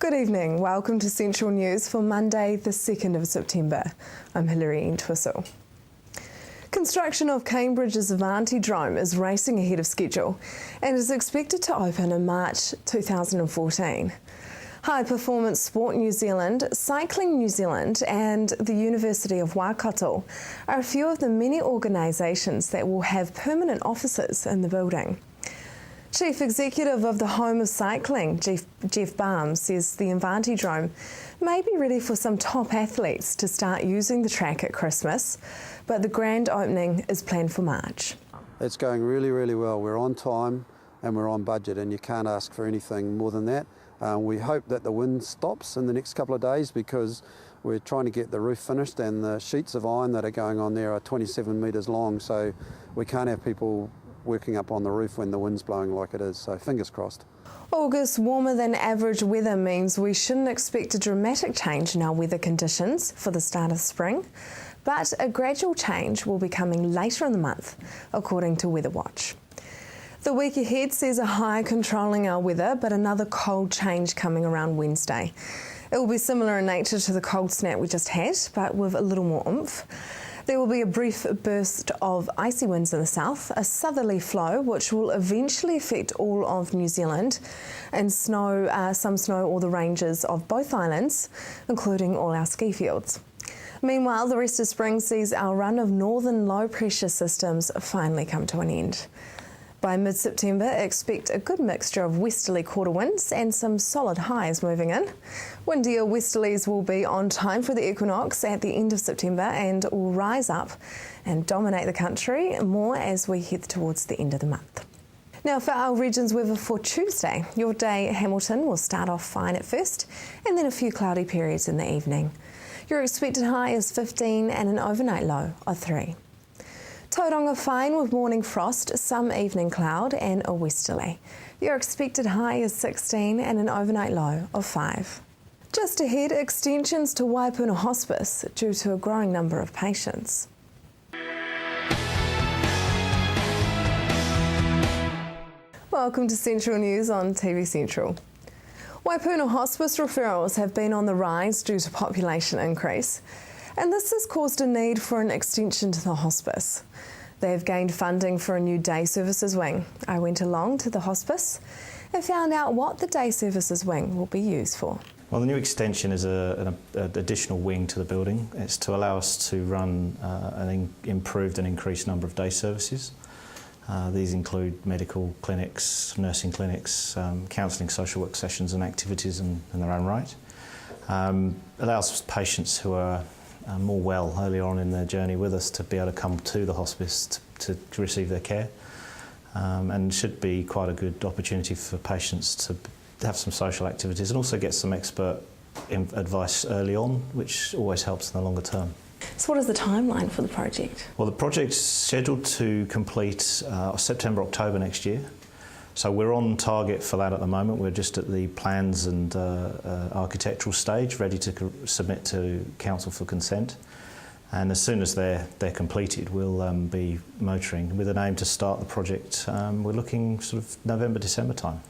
Good evening, welcome to Central News for Monday the 2nd of September. I'm Hilary Entwistle. Construction of Cambridge's Vanti is racing ahead of schedule and is expected to open in March 2014. High Performance Sport New Zealand, Cycling New Zealand and the University of Waikato are a few of the many organisations that will have permanent offices in the building. Chief Executive of the Home of Cycling, Jeff Barnes, says the Vanti may be ready for some top athletes to start using the track at Christmas, but the grand opening is planned for March. It's going really, really well. We're on time and we're on budget, and you can't ask for anything more than that. We hope that the wind stops in the next couple of days because we're trying to get the roof finished, and the sheets of iron that are going on there are 27 metres long, so we can't have people working up on the roof when the wind's blowing like it is, so fingers crossed. August warmer than average weather means we shouldn't expect a dramatic change in our weather conditions for the start of spring, but a gradual change will be coming later in the month, according to Weather Watch. The week ahead sees a high controlling our weather, but another cold change coming around Wednesday. It will be similar in nature to the cold snap we just had, but with a little more oomph. There will be a brief burst of icy winds in the south, a southerly flow which will eventually affect all of New Zealand, and some snow all the ranges of both islands, including all our ski fields. Meanwhile, the rest of spring sees our run of northern low pressure systems finally come to an end. By mid-September, expect a good mixture of westerly quarter winds and some solid highs moving in. Windier westerlies will be on time for the equinox at the end of September and will rise up and dominate the country more as we head towards the end of the month. Now for our region's weather for Tuesday, your day at Hamilton will start off fine at first and then a few cloudy periods in the evening. Your expected high is 15 and an overnight low of 3. Tauranga fine with morning frost, some evening cloud and a westerly. Your expected high is 16 and an overnight low of 5. Just ahead, extensions to Waipuna Hospice due to a growing number of patients. Welcome to Central News on TV Central. Waipuna Hospice referrals have been on the rise due to population increase, and this has caused a need for an extension to the hospice. They have gained funding for a new day services wing. I went along to the hospice and found out what the day services wing will be used for. Well, the new extension is an additional wing to the building. It's to allow us to run an improved and increased number of day services. These include medical clinics, nursing clinics, counselling, social work sessions and activities in their own right. Allows patients who are more well earlier on in their journey with us to be able to come to the hospice to receive their care, and should be quite a good opportunity for patients to have some social activities and also get some expert advice early on, which always helps in the longer term. So what is the timeline for the project? Well, the project's scheduled to complete September, October next year. So we're on target for that at the moment. We're just at the plans and architectural stage, ready to submit to council for consent. And as soon as they're completed, we'll be motoring with an aim to start the project. We're looking sort of November, December time.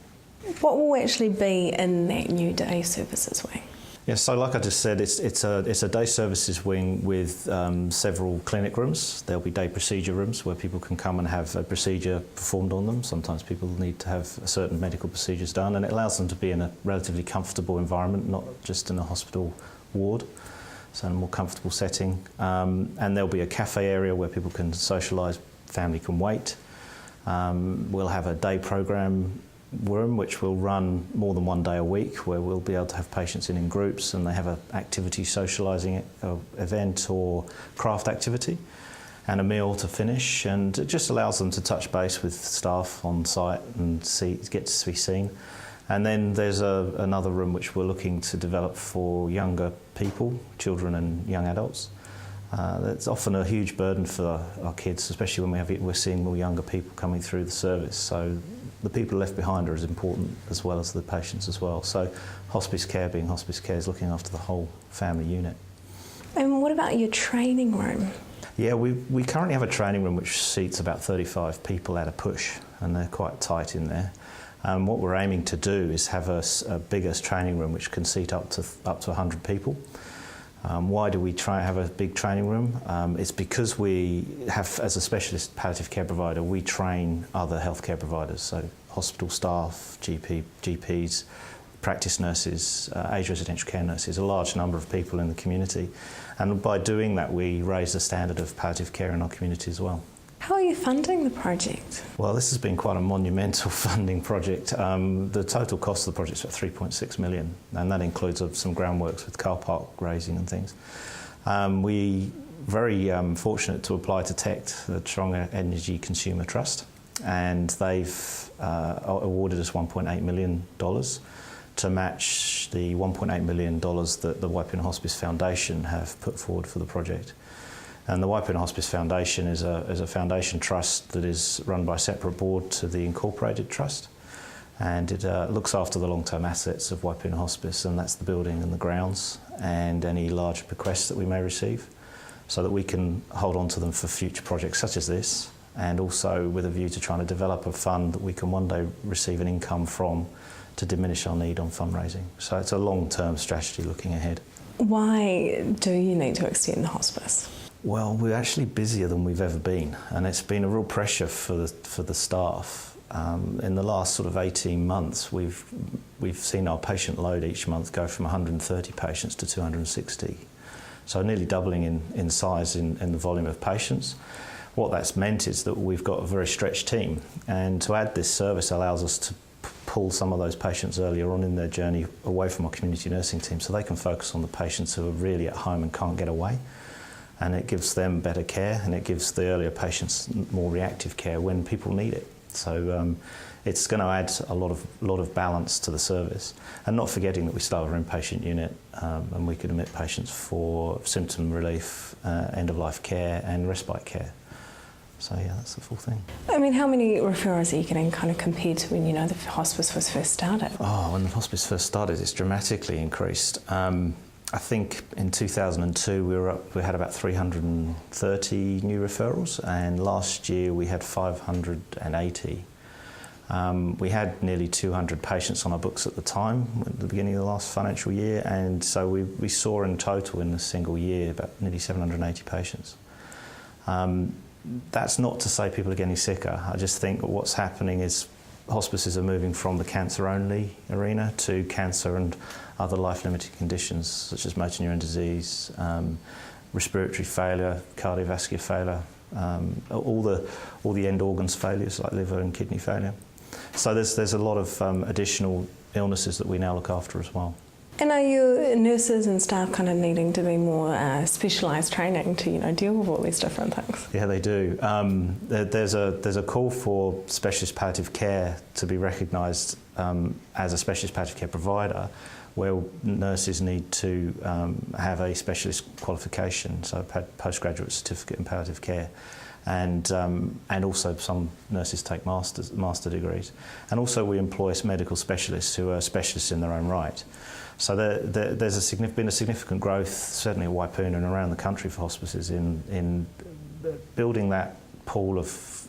What will actually be in that new day services wing? Yeah, so like I just said, it's a day services wing with several clinic rooms. There'll be day procedure rooms where people can come and have a procedure performed on them. Sometimes people need to have certain medical procedures done, and it allows them to be in a relatively comfortable environment, not just in a hospital ward, so in a more comfortable setting. And there'll be a cafe area where people can socialise, family can wait. We'll have a day programme room which will run more than one day a week, where we'll be able to have patients in groups and they have an activity socialising event or craft activity and a meal to finish, and it just allows them to touch base with staff on site and get to be seen. And then there's another room which we're looking to develop for younger people, children and young adults. That's often a huge burden for our kids, especially when we're seeing more younger people coming through the service. So the people left behind are as important as well as the patients as well. So hospice care being hospice care is looking after the whole family unit. And what about your training room? Yeah, we currently have a training room which seats about 35 people at a push, and they're quite tight in there. What we're aiming to do is have a bigger training room which can seat up to 100 people. Why do we have a big training room? It's because we have, as a specialist palliative care provider, we train other healthcare providers, so hospital staff, GPs, practice nurses, age residential care nurses, a large number of people in the community. And by doing that, we raise the standard of palliative care in our community as well. How are you funding the project? Well, this has been quite a monumental funding project. The total cost of the project is about 3.6 million, and that includes some groundworks with car park raising and things. We very fortunate to apply to TECT, the Strong Energy Consumer Trust, and they've awarded us $1.8 million to match the $1.8 million that the Waipuna Hospice Foundation have put forward for the project. And the Waipuna Hospice Foundation is a foundation trust that is run by a separate board to the Incorporated Trust, and it looks after the long-term assets of Waipuna Hospice, and that's the building and the grounds and any large bequests that we may receive, so that we can hold on to them for future projects such as this, and also with a view to trying to develop a fund that we can one day receive an income from to diminish our need on fundraising. So it's a long-term strategy looking ahead. Why do you need to extend the hospice? Well, we're actually busier than we've ever been, and it's been a real pressure for the staff. In the last sort of 18 months, we've seen our patient load each month go from 130 patients to 260, so nearly doubling in size in the volume of patients. What that's meant is that we've got a very stretched team, and to add this service allows us to pull some of those patients earlier on in their journey away from our community nursing team, so they can focus on the patients who are really at home and can't get away. And it gives them better care, and it gives the earlier patients more reactive care when people need it. So it's going to add a lot of balance to the service, and not forgetting that we still have our inpatient unit, and we can admit patients for symptom relief, end-of-life care and respite care. So yeah, that's the full thing. I mean, how many referrals are you getting kind of compared to when the hospice was first started? Oh, when the hospice first started, it's dramatically increased. I think in 2002 we had about 330 new referrals, and last year we had 580. We had nearly 200 patients on our books at the time, at the beginning of the last financial year, and so we saw in total in a single year about nearly 780 patients. That's not to say people are getting sicker. I just think what's happening is hospices are moving from the cancer-only arena to cancer and other life-limiting conditions such as motor neuron disease, respiratory failure, cardiovascular failure, all the end organs failures like liver and kidney failure. So there's a lot of additional illnesses that we now look after as well. And are your nurses and staff kind of needing to be more specialised training to deal with all these different things? Yeah, they do. There's a call for specialist palliative care to be recognised as a specialist palliative care provider, where nurses need to have a specialist qualification, so a postgraduate certificate in palliative care. And also some nurses take master degrees. And also we employ medical specialists who are specialists in their own right. So there's been a significant growth, certainly at Waipuna and around the country, for hospices in building that pool of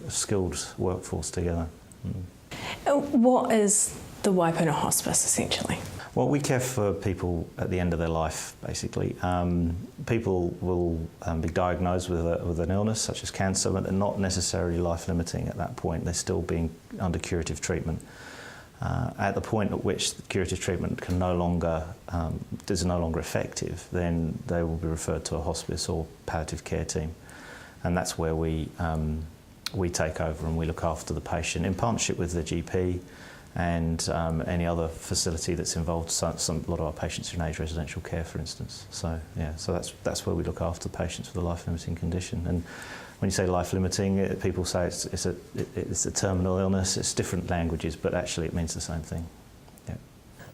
skilled workforce together. What is the Waipuna Hospice, essentially? Well, we care for people at the end of their life, basically. People will be diagnosed with an illness such as cancer, but they're not necessarily life-limiting at that point. They're still being under curative treatment. At the point at which the curative treatment is no longer effective, then they will be referred to a hospice or palliative care team, and that's where we take over and we look after the patient in partnership with the GP and any other facility that's involved. A lot of our patients are in age residential care, for instance. So yeah, so that's where we look after patients with a life-limiting condition. And when you say life-limiting, people say it's a terminal illness. It's different languages, but actually it means the same thing. Yeah.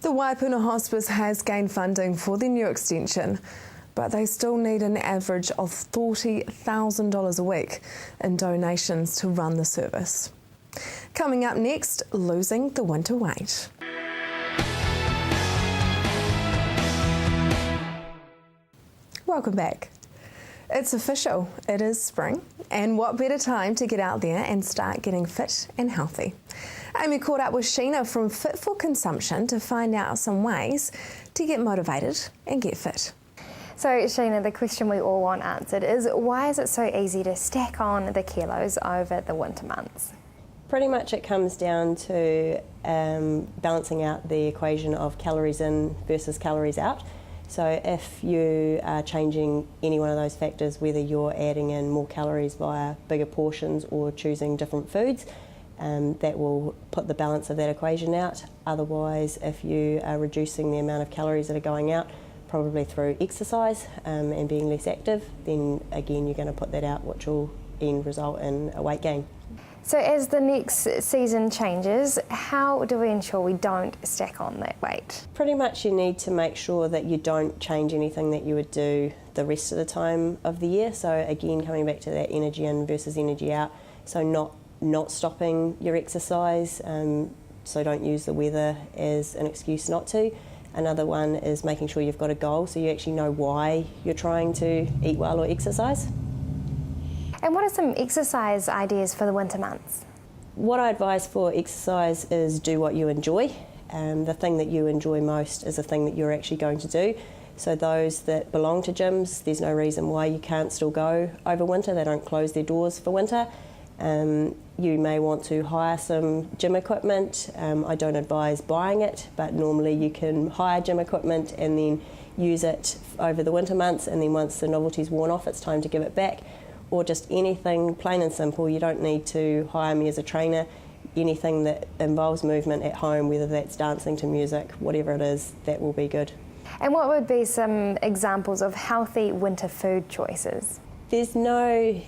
The Waipuna Hospice has gained funding for the new extension, but they still need an average of $40,000 a week in donations to run the service. Coming up next, losing the winter weight. Welcome back. It's official, it is spring, and what better time to get out there and start getting fit and healthy. Amy caught up with Sheena from Fit for Consumption to find out some ways to get motivated and get fit. So Sheena, the question we all want answered is, why is it so easy to stack on the kilos over the winter months? Pretty much it comes down to balancing out the equation of calories in versus calories out. So if you are changing any one of those factors, whether you're adding in more calories via bigger portions or choosing different foods, that will put the balance of that equation out. Otherwise, if you are reducing the amount of calories that are going out, probably through exercise and being less active, then again you're going to put that out, which will end result in a weight gain. So as the next season changes, how do we ensure we don't stack on that weight? Pretty much you need to make sure that you don't change anything that you would do the rest of the time of the year. So again, coming back to that energy in versus energy out, so not stopping your exercise, so don't use the weather as an excuse not to. Another one is making sure you've got a goal, so you actually know why you're trying to eat well or exercise. And what are some exercise ideas for the winter months? What I advise for exercise is do what you enjoy. The thing that you enjoy most is the thing that you're actually going to do. So those that belong to gyms, there's no reason why you can't still go over winter. They don't close their doors for winter. You may want to hire some gym equipment. I don't advise buying it, but normally you can hire gym equipment and then use it over the winter months, and then once the novelty's worn off, it's time to give it back. Or just anything plain and simple. You don't need to hire me as a trainer. Anything that involves movement at home, whether that's dancing to music, whatever it is, that will be good. And what would be some examples of healthy winter food choices? There's no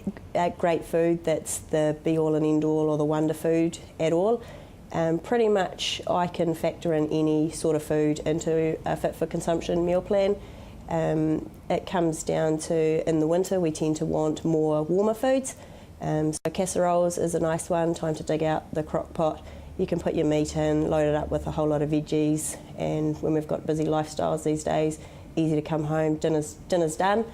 great food that's the be-all and end-all or the wonder food at all. Pretty much I can factor in any sort of food into a fit for consumption meal plan. It comes down to, in the winter, we tend to want more warmer foods. So casseroles is a nice one, time to dig out the crock pot. You can put your meat in, load it up with a whole lot of veggies, and when we've got busy lifestyles these days, easy to come home, dinner's done.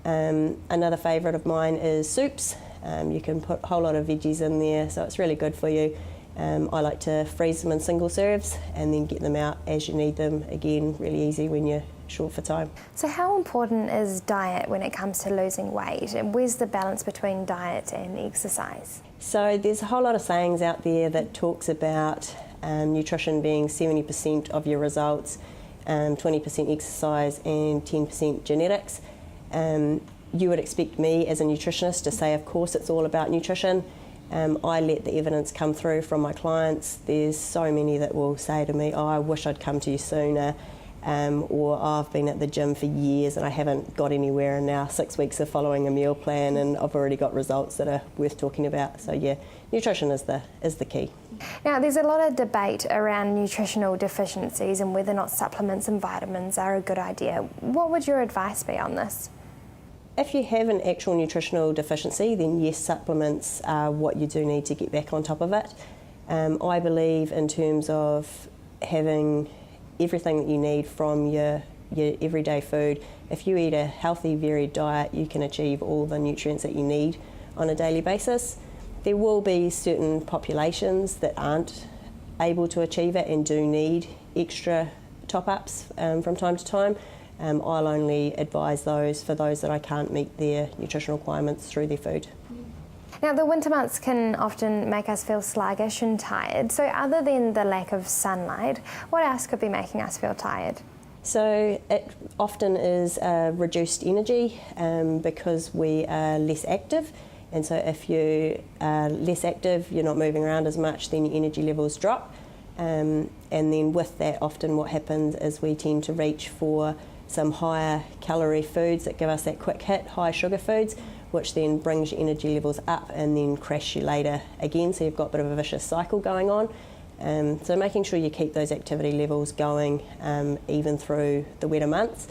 Another favourite of mine is soups. You can put a whole lot of veggies in there, so it's really good for you. I like to freeze them in single serves and then get them out as you need them. Again, really easy when you're short for time. So how important is diet when it comes to losing weight, and where's the balance between diet and exercise? So there's a whole lot of sayings out there that talks about nutrition being 70% of your results, 20% exercise and 10% genetics. You would expect me as a nutritionist to say, of course, it's all about nutrition. I let the evidence come through from my clients. There's so many that will say to me, oh, I wish I'd come to you sooner, or oh, I've been at the gym for years and I haven't got anywhere, and now 6 weeks of following a meal plan and I've already got results that are worth talking about. So yeah, nutrition is the key. Now, there's a lot of debate around nutritional deficiencies and whether or not supplements and vitamins are a good idea. What would your advice be on this? If you have an actual nutritional deficiency, then yes, supplements are what you do need to get back on top of it. I believe in terms of having everything that you need from your everyday food. If you eat a healthy, varied diet, you can achieve all the nutrients that you need on a daily basis. There will be certain populations that aren't able to achieve it and do need extra top-ups from time to time. I'll only advise those for those that I can't meet their nutritional requirements through their food. Now, the winter months can often make us feel sluggish and tired. So other than the lack of sunlight, what else could be making us feel tired? So it often is reduced energy because we are less active. And so if you are less active, you're not moving around as much, then your energy levels drop. And then with that, often what happens is we tend to reach for some higher calorie foods that give us that quick hit, high sugar foods, which then brings your energy levels up and then crash you later again. So you've got a bit of a vicious cycle going on. So making sure you keep those activity levels going even through the wetter months.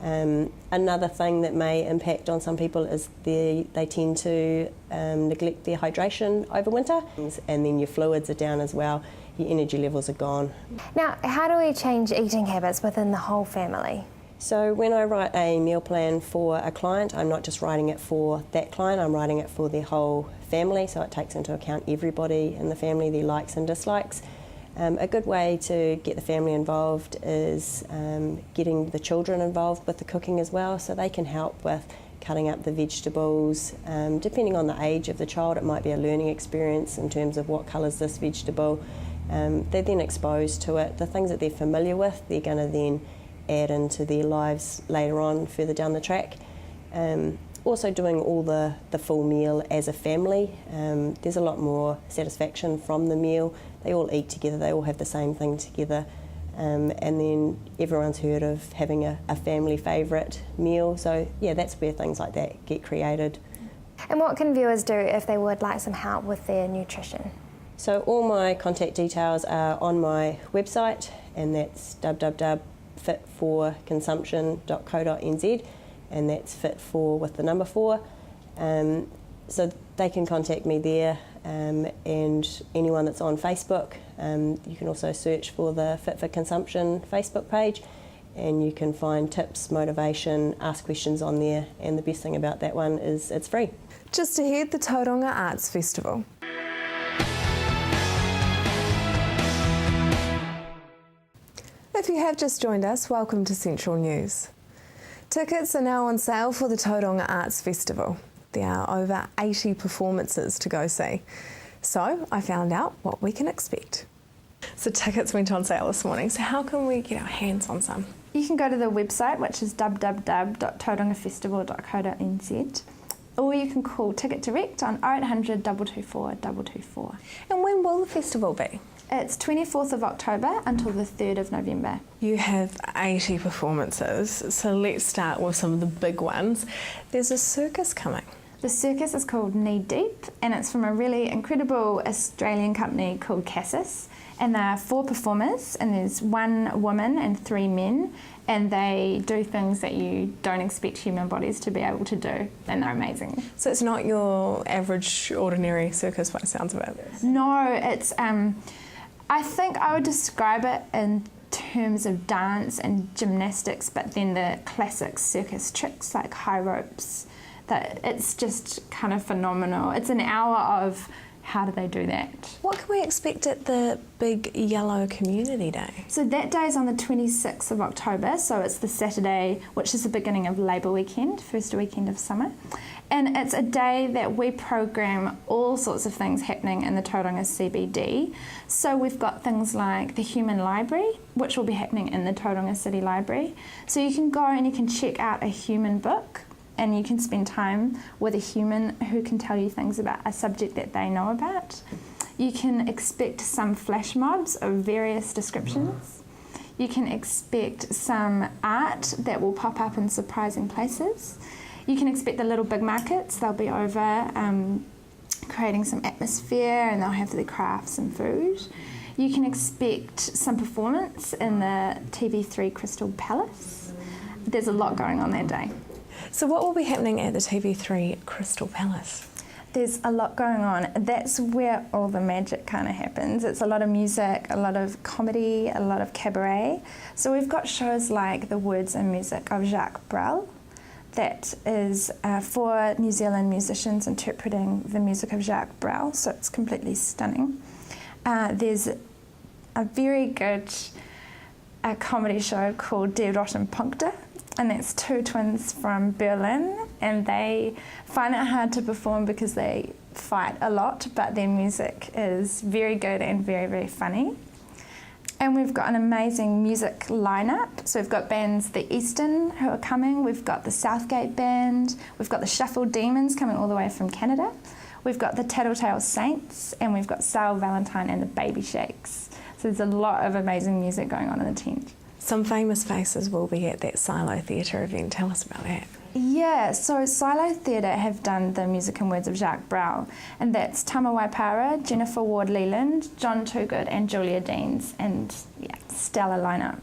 Another thing that may impact on some people is they tend to neglect their hydration over winter, and then your fluids are down as well, your energy levels are gone. Now, how do we change eating habits within the whole family? So when I write a meal plan for a client, I'm not just writing it for that client, I'm writing it for their whole family, so it takes into account everybody in the family, their likes and dislikes. A good way to get the family involved is getting the children involved with the cooking as well, so they can help with cutting up the vegetables. Depending on the age of the child, it might be a learning experience in terms of what colour's this vegetable. They're then exposed to it. The things that they're familiar with, they're going to then add into their lives later on, further down the track. Also doing all the full meal as a family, there's a lot more satisfaction from the meal. They all eat together, they all have the same thing together, and then everyone's heard of having a family favourite meal, so yeah, that's where things like that get created. And what can viewers do if they would like some help with their nutrition? So all my contact details are on my website, and that's www.fitforconsumption.co.nz, and that's fit for with the number 4. So they can contact me there, and anyone that's on Facebook, you can also search for the Fit for Consumption Facebook page, and you can find tips, motivation, ask questions on there, and the best thing about that one is it's free. Just ahead, the Tauranga Arts Festival. If you have just joined us, welcome to Central News. Tickets are now on sale for the Tauranga Arts Festival. There are over 80 performances to go see. So I found out what we can expect. So tickets went on sale this morning, so how can we get our hands on some? You can go to the website, which is www.taurangafestival.co.nz, or you can call Ticket Direct on 0800 224 224. And when will the festival be? It's 24th of October until the 3rd of November. You have 80 performances, so let's start with some of the big ones. There's a circus coming. The circus is called Knee Deep, and it's from a really incredible Australian company called Cassis. And there are 4 performers, and there's 1 woman and 3 men, and they do things that you don't expect human bodies to be able to do, and they're amazing. So it's not your average, ordinary circus by the sounds of it? No, it's, I think I would describe it in terms of dance and gymnastics, but then the classic circus tricks like high ropes, that it's just kind of phenomenal. It's an hour of how do they do that. What can we expect at the big yellow community day? So that day is on the 26th of October, so it's the Saturday, which is the beginning of Labour weekend, first weekend of summer. And it's a day that we program all sorts of things happening in the Tauranga CBD. So we've got things like the Human Library, which will be happening in the Tauranga City Library. So you can go and you can check out a human book, and you can spend time with a human who can tell you things about a subject that they know about. You can expect some flash mobs of various descriptions. You can expect some art that will pop up in surprising places. You can expect the little big markets. They'll be over creating some atmosphere, and they'll have their crafts and food. You can expect some performance in the TV3 Crystal Palace. There's a lot going on that day. So what will be happening at the TV3 Crystal Palace? There's a lot going on. That's where all the magic kind of happens. It's a lot of music, a lot of comedy, a lot of cabaret. So we've got shows like The Words and Music of Jacques Brel. That is 4 New Zealand musicians interpreting the music of Jacques Brel, so it's completely stunning. There's a very good comedy show called Der Roten Punkte, and that's 2 twins from Berlin, and they find it hard to perform because they fight a lot, but their music is very good and very, very funny. And we've got an amazing music lineup. So we've got bands The Eastern who are coming, we've got the Southgate Band, we've got the Shuffle Demons coming all the way from Canada, we've got the Tattletale Saints, and we've got Sal Valentine and the Baby Shakes. So there's a lot of amazing music going on in the tent. Some famous faces will be at that Silo Theatre event. Tell us about that. Yeah, so Silo Theatre have done the music and words of Jacques Brel, and that's Tama Waipara, Jennifer Ward-Leland, John Toogood and Julia Deans, and yeah, stellar lineup.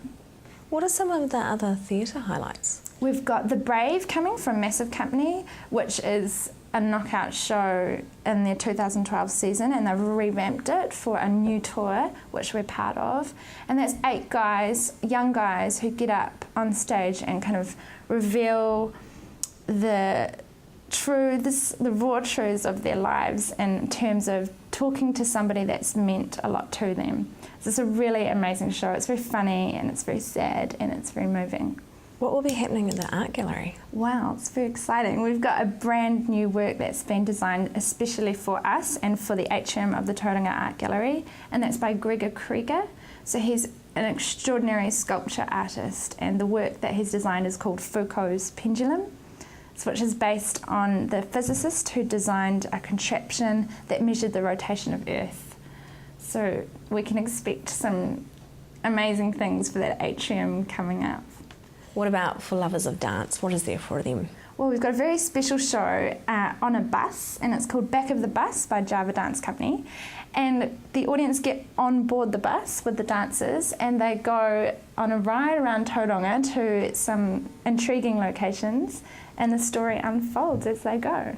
What are some of the other theatre highlights? We've got The Brave coming from Massive Company, which is a knockout show in their 2012 season, and they've revamped it for a new tour, which we're part of. And that's 8 guys, young guys, who get up on stage and kind of reveal the raw truths of their lives in terms of talking to somebody that's meant a lot to them. So it's a really amazing show. It's very funny and it's very sad and it's very moving. What will be happening in the art gallery? Wow, it's very exciting. We've got a brand new work that's been designed especially for us and for the atrium of the Tauranga Art Gallery, and that's by Gregor Krieger. So he's an extraordinary sculpture artist, and the work that he's designed is called Foucault's Pendulum, which is based on the physicist who designed a contraption that measured the rotation of Earth. So we can expect some amazing things for that atrium coming up. What about for lovers of dance? What is there for them? Well, we've got a very special show on a bus, and it's called Back of the Bus by Java Dance Company. And the audience get on board the bus with the dancers, and they go on a ride around Tauranga to some intriguing locations, and the story unfolds as they go.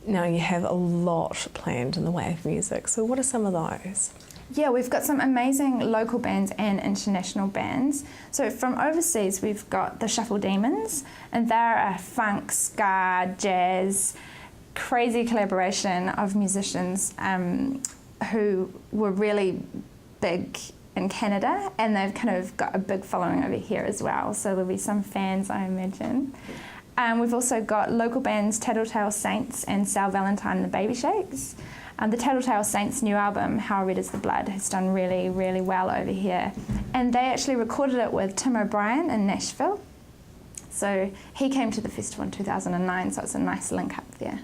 Now you have a lot planned in the way of music, so what are some of those? Yeah, we've got some amazing local bands and international bands. So from overseas, we've got the Shuffle Demons, and they're a funk, ska, jazz, crazy collaboration of musicians who were really big in Canada, and they've kind of got a big following over here as well. So there'll be some fans, I imagine. We've also got local bands Tattletale Saints and Sal Valentine and the Baby Shakes. The Tattletale Saints' new album, How Red Is the Blood, has done really, really well over here. And they actually recorded it with Tim O'Brien in Nashville. So he came to the festival in 2009, so it's a nice link up there.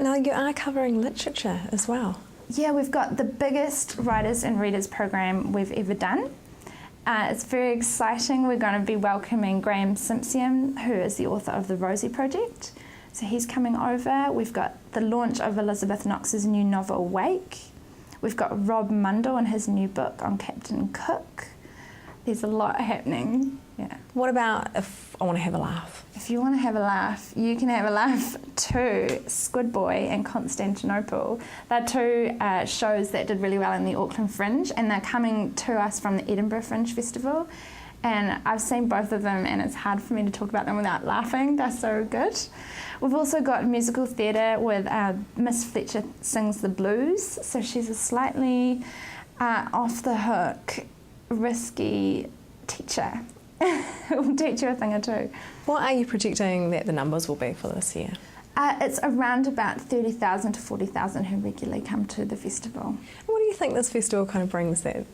Now you are covering literature as well. Yeah, we've got the biggest writers and readers program we've ever done. It's very exciting. We're going to be welcoming Graham Simpson, who is the author of the Rosie Project. So he's coming over. We've got the launch of Elizabeth Knox's new novel, Wake. We've got Rob Mundell and his new book on Captain Cook. There's a lot happening. Yeah. What about if I want to have a laugh? If you want to have a laugh, you can have a laugh to Squid Boy and Constantinople. They're two shows that did really well in the Auckland Fringe, and they're coming to us from the Edinburgh Fringe Festival. And I've seen both of them, and it's hard for me to talk about them without laughing. They're so good. We've also got musical theatre with Miss Fletcher Sings the Blues. So she's a slightly off-the-hook, risky teacher who will teach you a thing or two. What are you projecting that the numbers will be for this year? It's around about 30,000 to 40,000 who regularly come to the festival. What do you think this festival kind of brings that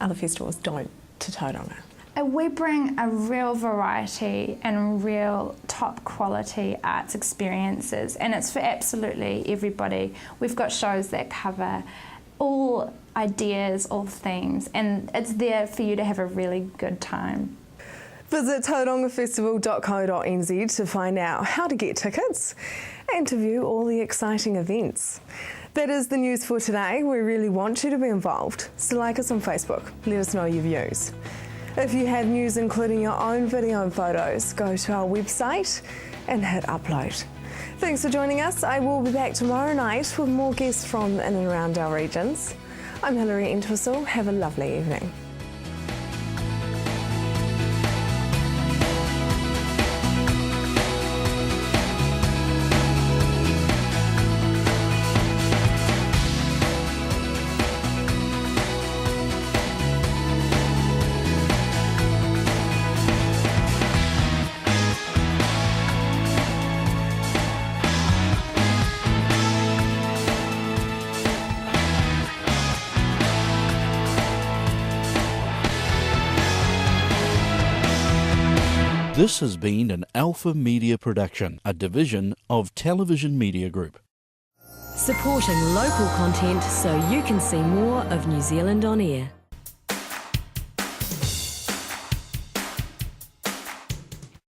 other festivals don't to Tauranga? We bring a real variety and real top quality arts experiences, and it's for absolutely everybody. We've got shows that cover all ideas, all themes, and it's there for you to have a really good time. Visit taurangafestival.co.nz to find out how to get tickets and to view all the exciting events. That is the news for today. We really want you to be involved, so like us on Facebook, let us know your views. If you have news including your own video and photos, go to our website and hit upload. Thanks for joining us. I will be back tomorrow night with more guests from in and around our regions. I'm Hilary Entwistle. Have a lovely evening. This has been an Alpha Media production, a division of Television Media Group. Supporting local content so you can see more of New Zealand on air.